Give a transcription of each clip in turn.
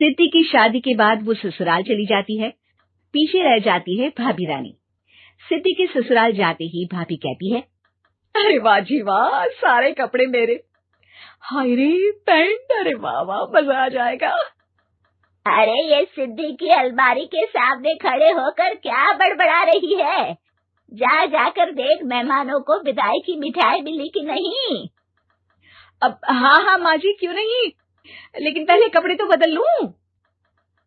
सिद्धि की शादी के बाद वो ससुराल चली जाती है। पीछे रह जाती है भाभी रानी। सिद्धि के ससुराल जाते ही भाभी कहती है, अरे वाह जी वाह, सारे कपड़े मेरे। हाय रे पैंट, अरे वाह वाह, मजा आ जाएगा। अरे ये सिद्धि की अलमारी के सामने खड़े होकर क्या बड़बड़ा रही है? जा जाकर देख मेहमानों को विदाई की मिठाई मिली कि नहीं। अब हाँ माँ जी, क्यों नहीं, लेकिन पहले कपड़े तो बदल लूं।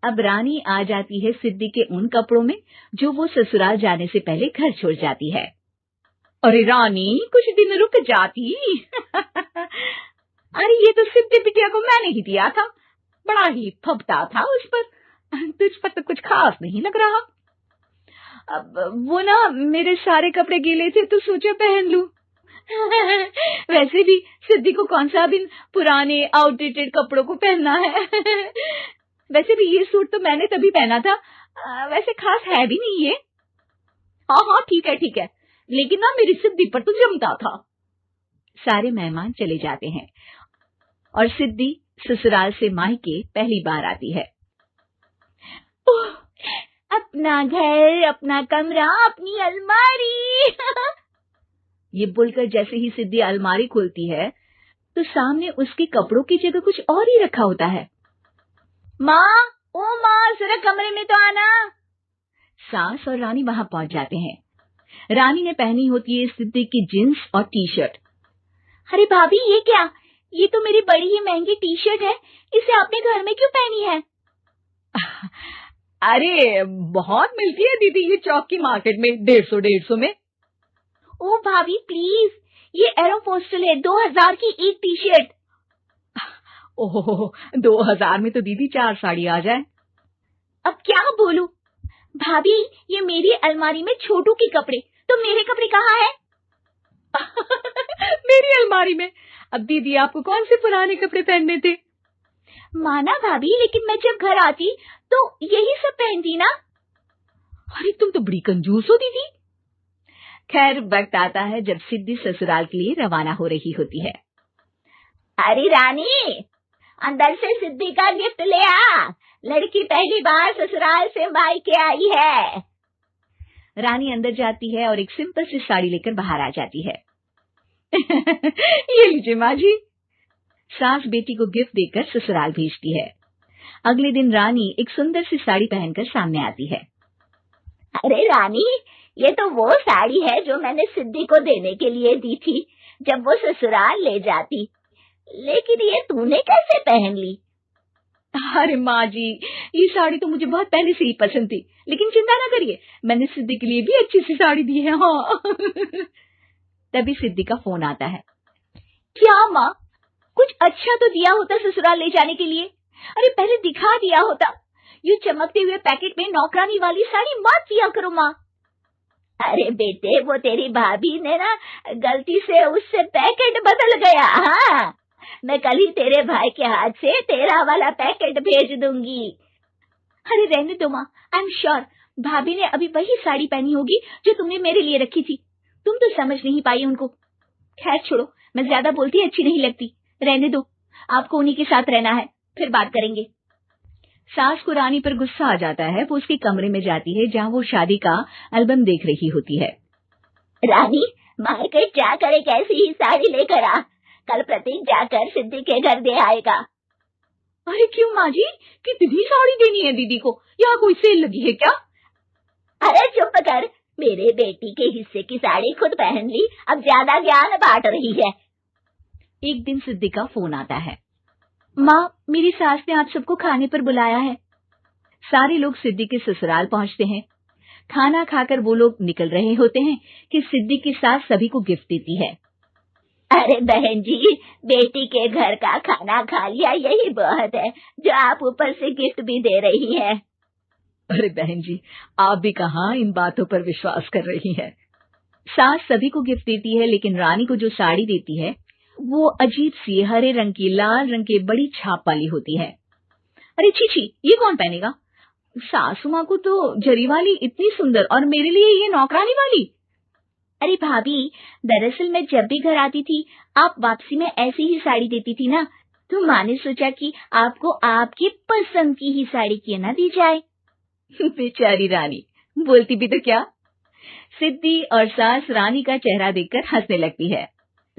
अब रानी आ जाती है सिद्धि के उन कपड़ों में जो वो ससुराल जाने से पहले घर छोड़ जाती है। अरे रानी, कुछ दिन रुक जाती। अरे ये तो सिद्धि बिटिया को मैंने ही दिया था, बड़ा ही फबता था उस पर, तुझ पर तो कुछ खास नहीं लग रहा। अब वो ना मेरे सारे कपड़े गीले थे तो सोचा पहन लूं। वैसे भी सिद्धि को कौन सा भी पुराने आउटडेटेड कपड़ों को पहनना है। वैसे भी ये सूट तो मैंने तभी पहना था, वैसे खास है भी नहीं ये। हाँ ठीक है, लेकिन ना मेरी सिद्धि पर तो जमता था। सारे मेहमान चले जाते हैं और सिद्धि ससुराल से मायके पहली बार आती है। अपना घर, अपना कमरा, अपनी अलमारी। ये बोलकर जैसे ही सिद्धि अलमारी खोलती है तो सामने उसके कपड़ों की जगह कुछ और ही रखा होता है। माँ, ओ माँ, जरा कमरे में तो आना। सास और रानी वहां पहुंच जाते हैं। रानी ने पहनी होती है सिद्धि की जींस और टी शर्ट। अरे भाभी, ये क्या? ये तो मेरी बड़ी ही महंगी टी शर्ट है, इसे आपने घर में क्यों पहनी है? अरे बहुत मिलती है दीदी ये चौक की मार्केट में, 150 में। ओ भाभी प्लीज, ये एरोपोस्टल है, 2000 की एक टी शर्ट। ओह, 2000 में तो दीदी 4 साड़ी आ जाए। अब क्या बोलूं? भाभी, ये मेरी अलमारी में छोटू के कपड़े, तो मेरे कपड़े कहाँ हैं? मेरी अलमारी में? अब दीदी आपको कौन से पुराने कपड़े पहनने थे? माना भाभी, लेकिन मैं जब घर आती तो यही सब पहनती ना। अरे तुम तो बड़ी कंजूस हो दीदी। खैर, वक्त आता है जब सिद्धि ससुराल के लिए रवाना हो रही होती है। अरे रानी, अंदर से सिद्धि का गिफ्ट ले आ, लड़की पहली बार ससुराल से मायके आई है। रानी अंदर जाती है और एक सिंपल सी साड़ी लेकर बाहर आ जाती है। ये लीजिए माँ जी। सास बेटी को गिफ्ट देकर ससुराल भेजती है। अगले दिन रानी एक सुंदर सी साड़ी पहनकर सामने आती है। अरे रानी, ये तो वो साड़ी है जो मैंने सिद्धि को देने के लिए दी थी जब वो ससुराल ले जाती, लेकिन ये तूने कैसे पहन ली? अरे माँ जी, ये साड़ी तो मुझे बहुत पहले से ही पसंद थी, लेकिन चिंता ना करिए, मैंने सिद्धि के लिए भी अच्छी सी साड़ी दी है। हाँ। तभी सिद्धि का फोन आता है। क्या माँ, कुछ अच्छा तो दिया होता ससुराल ले जाने के लिए। अरे पहले दिखा दिया होता। ये चमकते हुए पैकेट में नौकरानी वाली साड़ी मत दिया करो माँ। अरे बेटे, वो तेरी भाभी ने ना गलती से उससे पैकेट बदल गया। हाँ, मैं कल ही तेरे भाई के हाथ से तेरा वाला पैकेट भेज दूंगी। अरे रहने दो माँ, आई एम श्योर भाभी ने अभी वही साड़ी पहनी होगी जो तुमने मेरे लिए रखी थी। तुम तो समझ नहीं पाई उनको। खैर छोड़ो, मैं ज्यादा बोलती अच्छी नहीं लगती, रहने दो, आपको उन्हीं के साथ रहना है, फिर बात करेंगे। सास को रानी पर गुस्सा आ जाता है। वो उसके कमरे में जाती है जहाँ वो शादी का एल्बम देख रही होती है। रानी, मार्केट जाकर एक ऐसी ही साड़ी लेकर आ, कल प्रतीक जाकर सिद्धि के घर दे आएगा। अरे क्यों माँ जी, कितनी साड़ी देनी है दीदी को? यहाँ कोई सेल लगी है क्या? अरे चुप कर, मेरे बेटी के हिस्से की साड़ी खुद पहन ली, अब ज्यादा ज्ञान बांट रही है। एक दिन सिद्धि का फोन आता है। माँ, मेरी सास ने आप सबको खाने पर बुलाया है। सारे लोग सिद्धि के ससुराल पहुंचते हैं। खाना खाकर वो लोग निकल रहे होते हैं कि सिद्धि की सास सभी को गिफ्ट देती है। अरे बहन जी, बेटी के घर का खाना खा लिया, यही बहुत है जो आप ऊपर से गिफ्ट भी दे रही है। अरे बहन जी, आप भी कहाँ इन बातों पर विश्वास कर रही हैं। सास सभी को गिफ्ट देती है, लेकिन रानी को जो साड़ी देती है वो अजीब सी हरे रंग की, लाल रंग की बड़ी छाप वाली होती है। अरे छी, ये कौन पहनेगा? सासू माँ को तो जरी वाली इतनी सुंदर, और मेरे लिए ये नौकरानी वाली। अरे भाभी, दरअसल मैं जब भी घर आती थी आप वापसी में ऐसी ही साड़ी देती थी ना, तो माँ ने सोचा कि आपको आपकी पसंद की ही साड़ी क्यों ना दी जाए। बेचारी रानी, बोलती भी तो क्या। सिद्धि और सास रानी का चेहरा देखकर हंसने लगती है,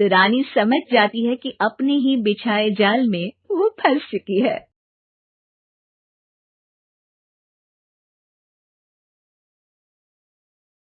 तो रानी समझ जाती है कि अपने ही बिछाए जाल में वो फंस चुकी है।